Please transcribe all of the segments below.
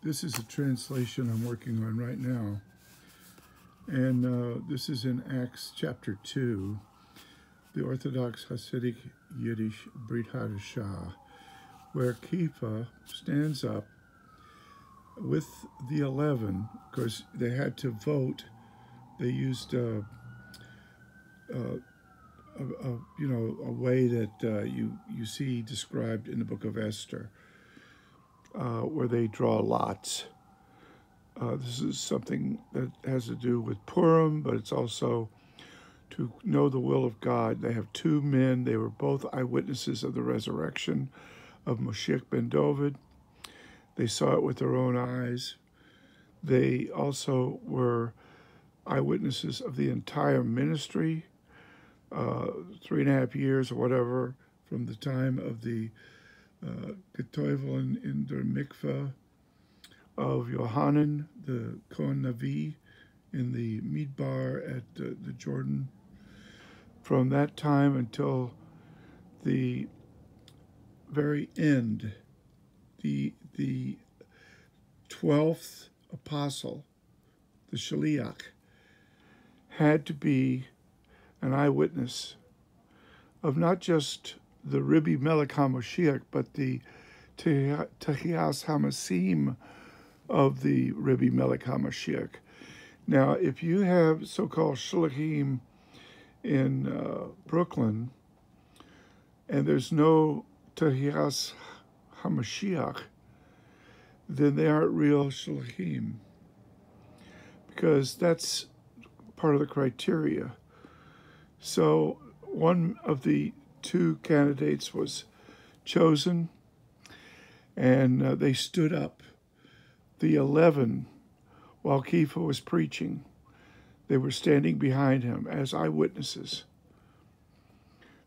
This is a translation I'm working on right now. And this is in Acts chapter 2, the Orthodox Hasidic Yiddish Brit Hadashah, where Kepha stands up with the 11, because they had to vote. They used a way that you see described in the book of Esther, where they draw lots. This is something that has to do with Purim, but it's also to know the will of God. They have two men. They were both eyewitnesses of the resurrection of Moshiach ben David. They saw it with their own eyes. They also were eyewitnesses of the entire ministry, 3.5 years or whatever, from the time of the Getoivel in der Mikveh of Yohanan, the Kohen Navi, in the Midbar at the Jordan. From that time until the very end, the 12th apostle, the Shaliach, had to be an eyewitness of not just the Rabbi Melech HaMashiach, but the Tehiyas HaMasim of the Rabbi Melech HaMashiach. Now, if you have so-called Shaliachim in Brooklyn, and there's no Tehiyas HaMashiach, then they aren't real Shaliachim, because that's part of the criteria. So one of the two candidates was chosen, and they stood up. The 11, while Kepha was preaching, they were standing behind him as eyewitnesses.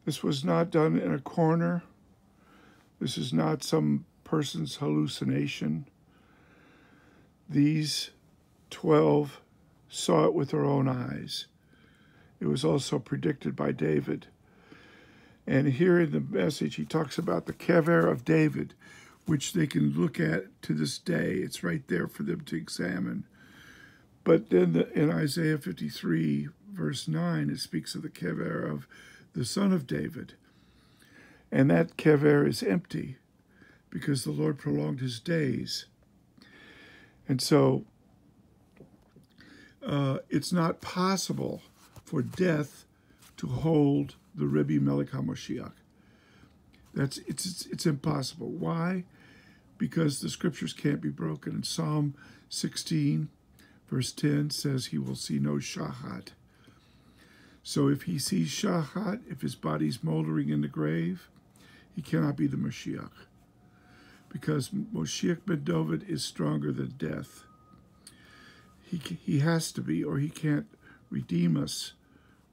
This was not done in a corner. This is not some person's hallucination. These 12 saw it with their own eyes. It was also predicted by David. And here in the message, he talks about the kever of David, which they can look at to this day. It's right there for them to examine. But then in Isaiah 53, verse 9, it speaks of the kever of the son of David. And that kever is empty because the Lord prolonged his days. And so it's not possible for death to hold the Rabbi Melech HaMashiach. It's impossible. Why? Because the scriptures can't be broken. In Psalm 16, verse 10 says he will see no shahat. So if he sees shahat, if his body's moldering in the grave, he cannot be the Mashiach, because Moshiach ben David is stronger than death. He has to be, or he can't redeem us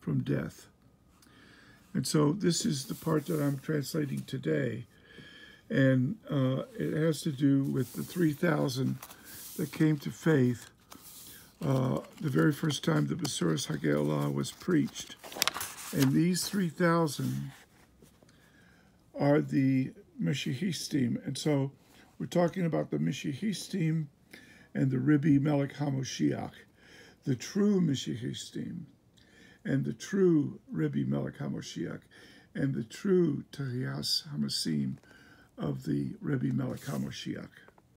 from death. And so this is the part that I'm translating today. And it has to do with the 3,000 that came to faith the very first time the Besuras HaGeolah was preached. And these 3,000 are the Meshihistim. And so we're talking about the Meshihistim and the Rabbi Melech HaMoshiach, the true Meshihistim, and the true Rabbi Melech HaMoshiach, and the true Tehiyas HaMasim of the Rabbi Melech HaMoshiach.